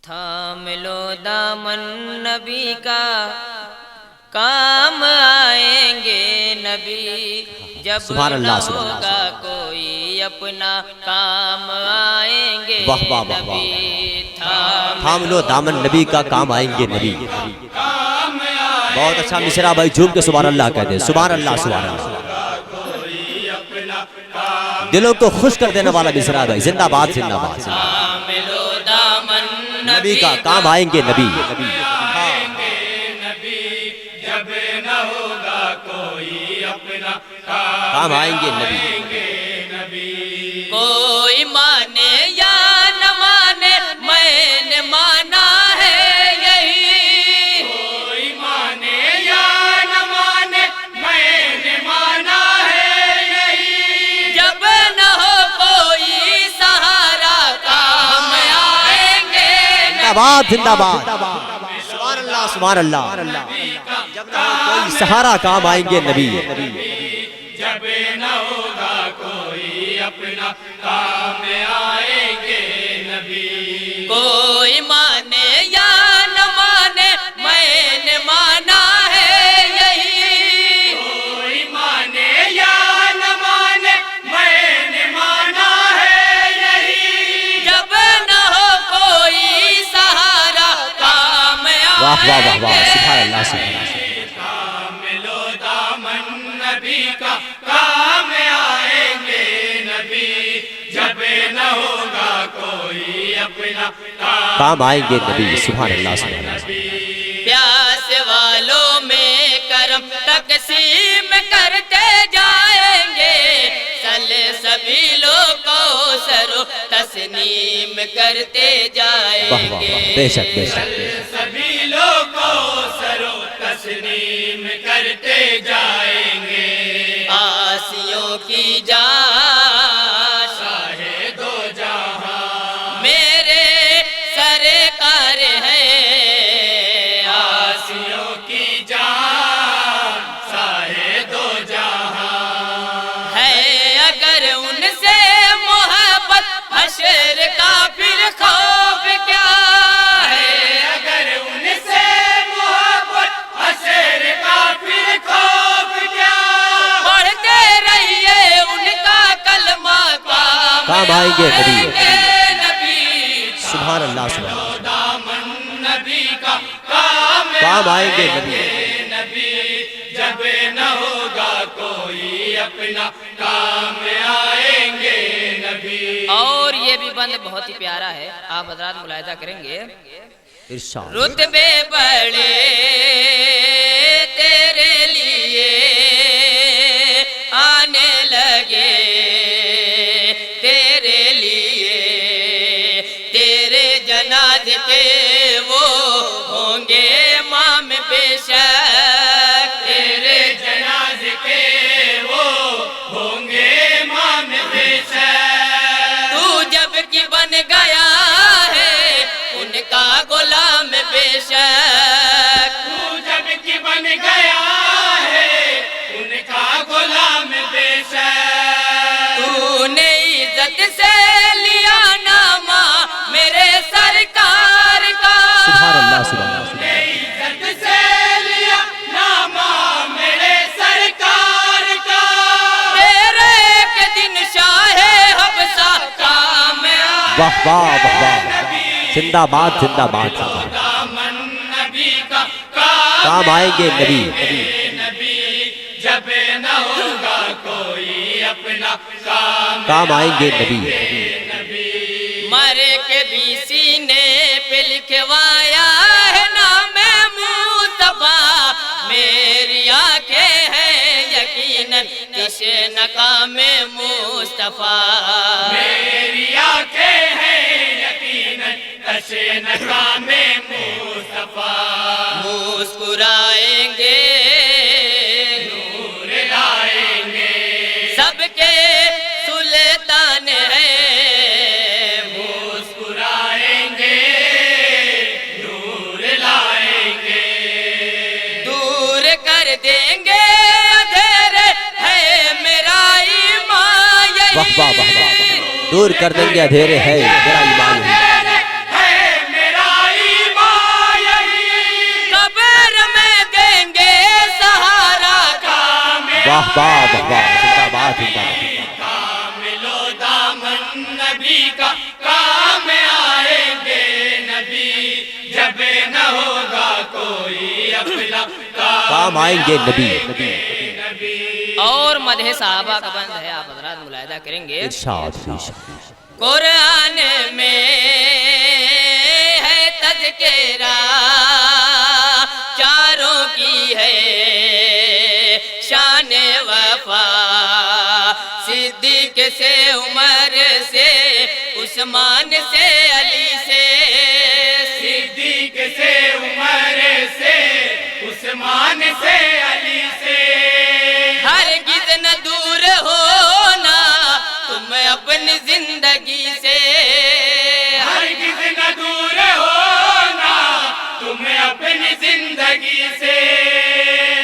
تھام لو دامن نبی کا کام آئیں گے نبی، جب نہ ہوگا کوئی اپنا کام آئیں گے نبی۔ تھام لو دامن نبی کا کام آئیں گے نبی۔ بہت اچھا مصرع بھائی، جھوم کے سبحان اللہ کہہ دیں، سبحان اللہ سبحان اللہ۔ دلوں کو خوش کر دینے والا مصرع بھائی، زندہ باد زندہ باد۔ تھام لو دامن نبی کا کام آئیں گے نبی، جب نہ ہوگا کوئی اپنا کام آئیں گے نبی۔ کوئی مانے یا نہ مانے میں نے مانا ہے یہی، کوئی مانے یا نہ مانے میں نے مانا ہے یہی، جب نہ ہو کوئی سہارا کام آئیں گے زندہ باد زندہ باد، سبحان اللہ سبحان اللہ۔ جب نہ ہو کوئی سہارا کام آئیں گے نبی۔ جب نہ ہوگا کوئی اپنا کام آئیں گے نبی۔ کوئی مانے یا نہ مانے میں نے مانا ہے یہی، کوئی مانے یا نہ مانے میں نے مانا ہے یہی، جب نہ ہو کوئی سہارا کام واہ واہ واہ آئیں واہ، گے سبحان اللہ سبحان اللہ۔ تھام لو دامن نبی کا کام آئیں گے نبی، جب نہ ہوگا کوئی اپنا کام آئیں گے نبی، سبحان اللہ سبحان اللہ۔ پیاس والوں میں کرم تقسیم کرتے جائیں گے، سلسبیلوں کو سرو تسنیم کرتے جائیں واہ واہ واہ، گے۔ بے شک بے شک۔ سبھی لوگوں سرو تسلیم کرتے جائیں گے۔ آسیوں کی جان شاہ دو جہاں میرے سرکار ہے، آسیوں کی جان شاہ دو جہاں ہے اگر ان سے محبت حشر کا پھر خوف کیا ہے، اگر ان سے محبت حشر کا پھر خوف کیا، پڑھتے رہیے ان کا کلمہ کام آئیں گے نبی، نبی۔ سبحان اللہ سبحان اللہ۔ دامن نبی کا کام کام آئیں گے نبی، نبی، جب نہ ہوگا کوئی اپنا کام آئیں گے نبی۔ اور یہ بھی بند بہت ہی پیارا ہے، آپ حضرات ملاحظہ کریں گے۔ ارشاد۔ رتبے بڑے تیرے لیے آنے لگے، تیرے لیے تیرے جنازے کے وہ ہوں گے امام بے شک، تیرے جنازے کے وہ ہوں گے امام بے شک۔ تو جب کی بن گیا ہے ان کا غلام بے شک، تو جب کہ بن گیا ہے ان کا غلام بے شک۔ تو نے عزت سے لیا نامہ میرے سرکار کا، سبحان اللہ سبحان اللہ۔ عزت سے لیا نامہ میرے سرکار کا، تیرے ایک دن شاہ حبشہ کام واہ واہ واہ واہ، زندہ باد زندہ باد۔ دامن نبی کا کام آئیں گے نبی، نبی، جب نہ ہوگا کوئی اپنا کام آئیں گے نبی۔ مر کے بھی سینے پہ لکھوایا ہے نام مصطفیٰ، میری آنکھیں ہیں یقیناً تشنہ کام مصطفیٰ، میری آنکھیں ہیں یقیناً تشنہ کام مصطفیٰ، مسکرائیں گے نور لائیں گے سب کے سلطان ہیں، مسکرائیں گے نور لائیں گے، دور کر دیں گے اندھیرے ہے میرا ایمان واہ واہ واہ یہی، واہ، دور کر دیں گے اندھیرے ہے میرا ایمان ہے۔ ہے میرا واہ واہ زندہ باد زندہ باد ملو دامن نبی کا کام آئیں گے نبی جب نہ ہوگا کوئی اپنا کام آئیں گے نبی اور مدح صحابہ کا بند ہے، آپ حضرات ملاحظہ کریں گے ارشاد قرآن میں ہے تذکرہ چاروں کی ہے شان وفا، صدیق سے عمر سے عثمان سے علی سے، صدیق سے عمر سے عثمان سے علی سے، ہرگز نہ دور ہونا تم اپنی زندگی سے، ہرگز نہ دور ہونا تم اپنی زندگی سے،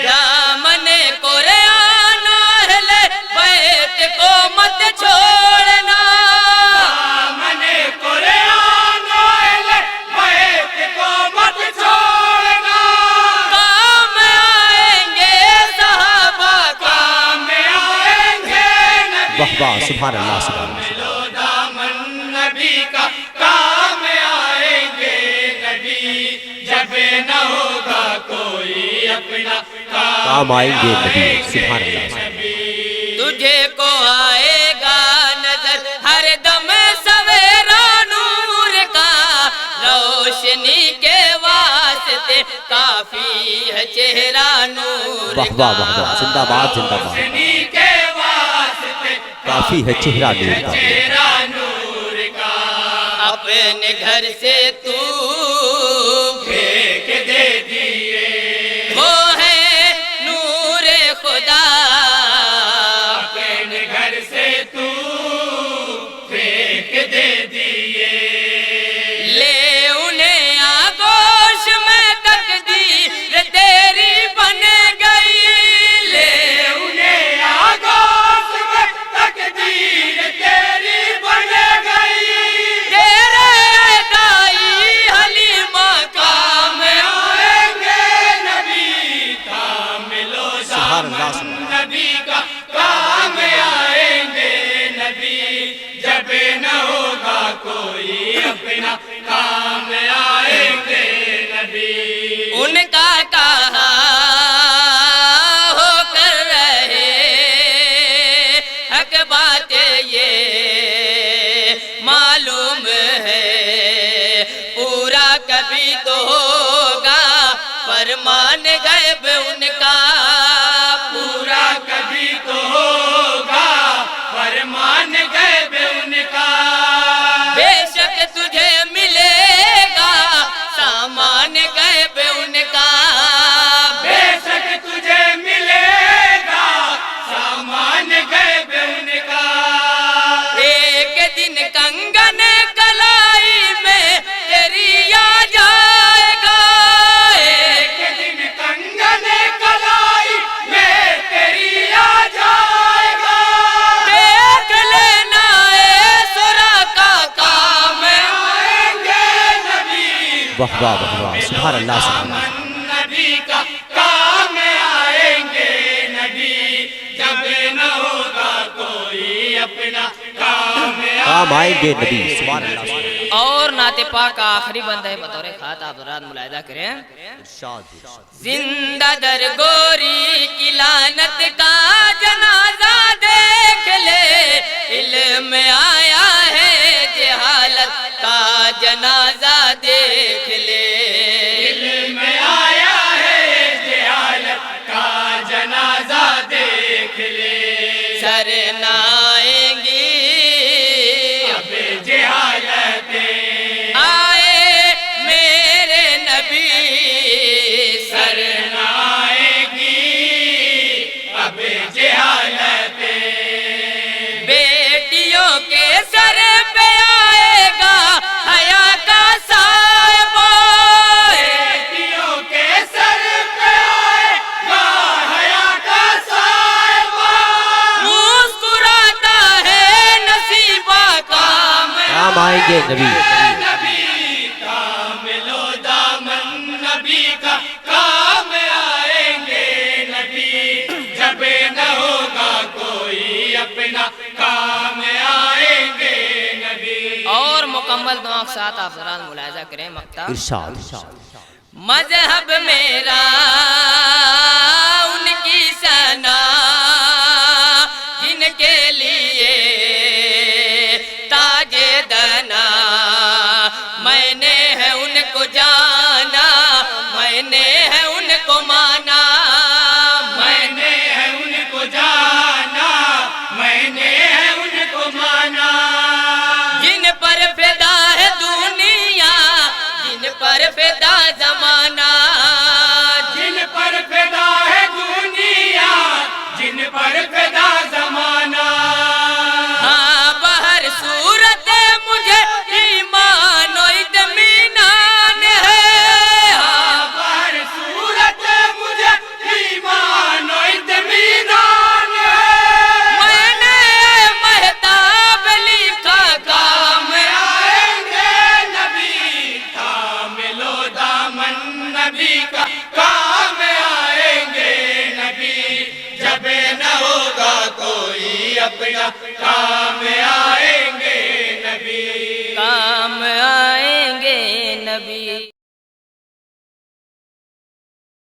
دامن قرآن اہل بیت کو مت چھوڑنا، دامن قرآن اہل بیت کو مت چھوڑنا، کام آئیں گے صحابہ کام آئیں گے نبی، واہ واہ سبحان اللہ سبحان اللہ ملو دامن نبی کا کام آئیں گے نبی جب نہ ہوگا کوئی اپنا کام آئیں گے نبی سبحان اللہ تجھے کو آئے گا نظر ہر دم سویرا نور کا، روشنی کے واسطے کافی ہے چہرہ نور واہ واہ واہ واہ زندہ باد زندہ باد روشنی کے واسطے کافی ہے چہرہ نور کا چہرہ نور کا، اپنے گھر سے تو پھینک دے دیے، وہ ہے نور خدا، اپنے گھر سے تو پھینک دے دیے، لے انہیں آغوش میں تقدیر تیری بن گئی، لے انہیں آغوش میں تقدیر تیری بن گئی، تیرے ادائی حلیمہ کام آئیں گے نبی کاملو سبحان اللہ دامن نبی کا کام آئیں گے نبی جب نہ ہوگا کوئی اپنا کام آئیں گے نبی، ان کا کہا ہو کر رہے حق بات یہ معلوم ہے، پورا کبھی تو ہوگا فرمان غیب ان کا، پورا کبھی تو ہوگا فرمان غیب ان کا، بے شک تجھے ملے گا سامان غیب ان کا، بے شک تجھے ملے گا سامان غیب ان کا، ایک دن کنگن کلائی میں تیری آ جائے گا، ایک دن کنگن کلائی میں تیری آ جائے گا، دیکھ لینا اے سورا کا کام آئیں گے نبی واہ واہ واہ واہ سبحان اللہ سبحان اللہ نبی کا کام آئیں گے نبی جب نہ ہوگا کوئی اپنا کام کام آئیں گے نبی سبحان اللہ سبحان اللہ اور نعت پاک کا آخری بند ہے بطور خات، آپ حضرات ملاحظہ کریں، ارشاد زندہ در گوری کی لعنت کا جنازہ دیکھ لے، علم آیا ہے جہالت کا جنازہ دیکھ لے، علم آیا ہے جہالت کا جنازہ دیکھ لے، سر نہ آئیں گی اب جہالتیں آئے میرے نبی، سر نہ آئے گی اب جہالتیں، بیٹیوں کے سر پہ آئے گا حیا کا مکمل دعاؤں کے ساتھ آپ ذرا ملاحظہ کریں مقطع ارشاد مذہب میرا ان کی ثنا جن کے لیے تاج دنا میں نے ہے ان کو جانا میں نے ہے ان کو مانا میں نے ہے ان کو جانا میں نے ہے ان کو مانا جن پر فدا ہے دنیا جن پر فدا زمانہ جن پر فدا ہے دنیا جن پر فدا زمانہ ہاں بہر صورت مجھے ایمان و اطمینان ہے ہاں ہر صورت مجھے ایمان و اطمینان ہے میں نے مہتاب لکھا کام آئیں گے نبی کام لو دامن نبی کا کام آئیں گے نبی جب نہ ہوگا کوئی اپنا کام